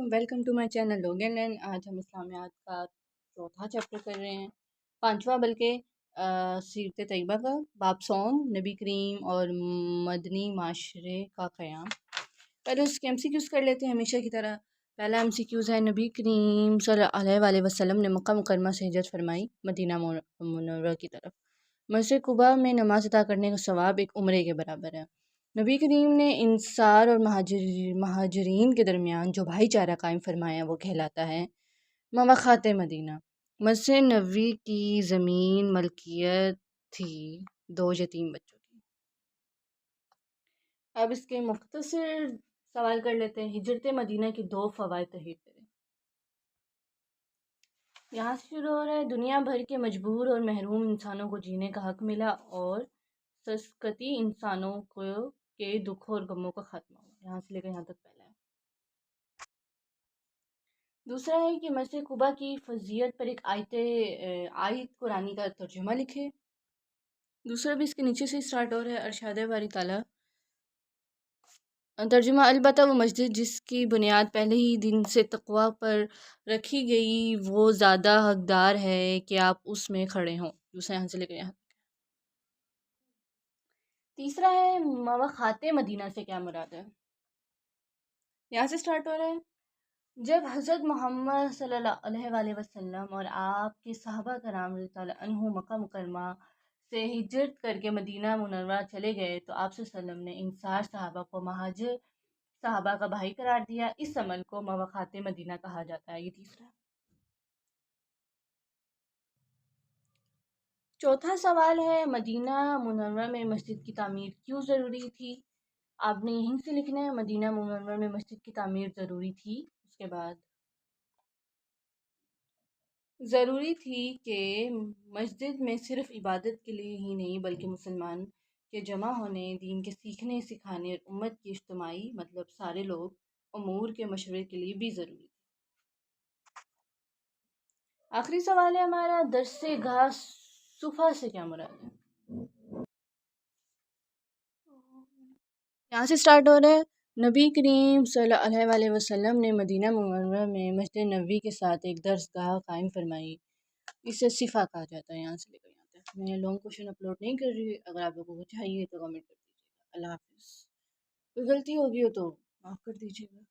علیکم، welcome to my channel login learn. آج ہم اسلامیات کا چوتھا چیپٹر کر رہے ہیں، پانچواں بلکہ سیرت طیبہ کا، باب صوم، نبی کریم اور مدنی معاشرے کا قیام۔ پہلے اس کے MCQs کر لیتے ہیں ہمیشہ کی طرح۔ پہلا MCQs ہے، نبی کریم صلی اللہ علیہ وسلم نے مکہ مکرمہ سے ہجرت فرمائی مدینہ منورہ کی طرف۔ مسجد قباء میں نماز ادا کرنے کا ثواب ایک عمرے کے برابر ہے۔ نبی کریم نے انصار اور مہاجرین کے درمیان جو بھائی چارہ قائم فرمایا وہ کہلاتا ہے مواخات مدینہ۔ مسجد نبوی کی زمین ملکیت تھی 2 یتیم بچوں کی۔ اب اس کے مختصر سوال کر لیتے ہیں، ہجرت مدینہ کی 2 فوائد تحریر کریں۔ یہاں سے شروع ہو رہا ہے، دنیا بھر کے مجبور اور محروم انسانوں کو جینے کا حق ملا اور سسکتی انسانوں کے دکھوں اور غموں کا خاتمہ ہوا۔ یہاں سے لے کر یہاں تک پہلا ہے۔ دوسرا ہے کہ مسجد قباء کی فضیلت پر ایک آیت قرآنی کا ترجمہ لکھے۔ دوسرا بھی اس کے نیچے سے اسٹارٹ ہو رہا ہے، ارشاد باری تعالیٰ ترجمہ، البتہ وہ مسجد جس کی بنیاد پہلے ہی دن سے تقوی پر رکھی گئی وہ زیادہ حقدار ہے کہ آپ اس میں کھڑے ہوں۔ دوسرا یہاں سے لے کر یہاں۔ تیسرا ہے، مواخات مدینہ سے کیا مراد ہے۔ یہاں سے اسٹارٹ ہو رہا ہے، جب حضرت محمد صلی اللہ علیہ وآلہ وسلم اور آپ کے صحابہ کرام رضی اللہ عنہ مکہ مکرمہ سے ہجرت کر کے مدینہ منورہ چلے گئے تو آپ صلی اللہ علیہ وسلم نے انصار صحابہ کو مہاجر صحابہ کا بھائی قرار دیا۔ اس عمل کو مواخات مدینہ کہا جاتا ہے۔ یہ تیسرا۔ چوتھا سوال ہے، مدینہ منورہ میں مسجد کی تعمیر کیوں ضروری تھی۔ آپ نے یہیں سے لکھنا ہے، مدینہ منورہ میں مسجد کی تعمیر ضروری تھی۔ اس کے بعد ضروری تھی کہ مسجد میں صرف عبادت کے لیے ہی نہیں بلکہ مسلمان کے جمع ہونے، دین کے سیکھنے سکھانے اور امت کی اجتماعی مطلب سارے لوگ امور کے مشورے کے لیے بھی ضروری تھی۔ آخری سوال ہے ہمارا، درس گاہ صفا سے کیا مراد ہے۔ یہاں سے سٹارٹ ہو رہا ہے، نبی کریم صلی اللہ علیہ وآلہ وسلم نے مدینہ منورہ میں مسجد نبوی کے ساتھ ایک درس گاہ قائم فرمائی، اسے صفا کہا جاتا ہے۔ یہاں سے لے کر یہاں تک میں لانگ کوشچن اپلوڈ نہیں کر رہی، اگر آپ لوگوں کو چاہیے تو کمنٹ کر دیجیے گا۔ اللہ حافظ۔ کوئی غلطی ہوگی ہو تو معاف کر دیجیے گا۔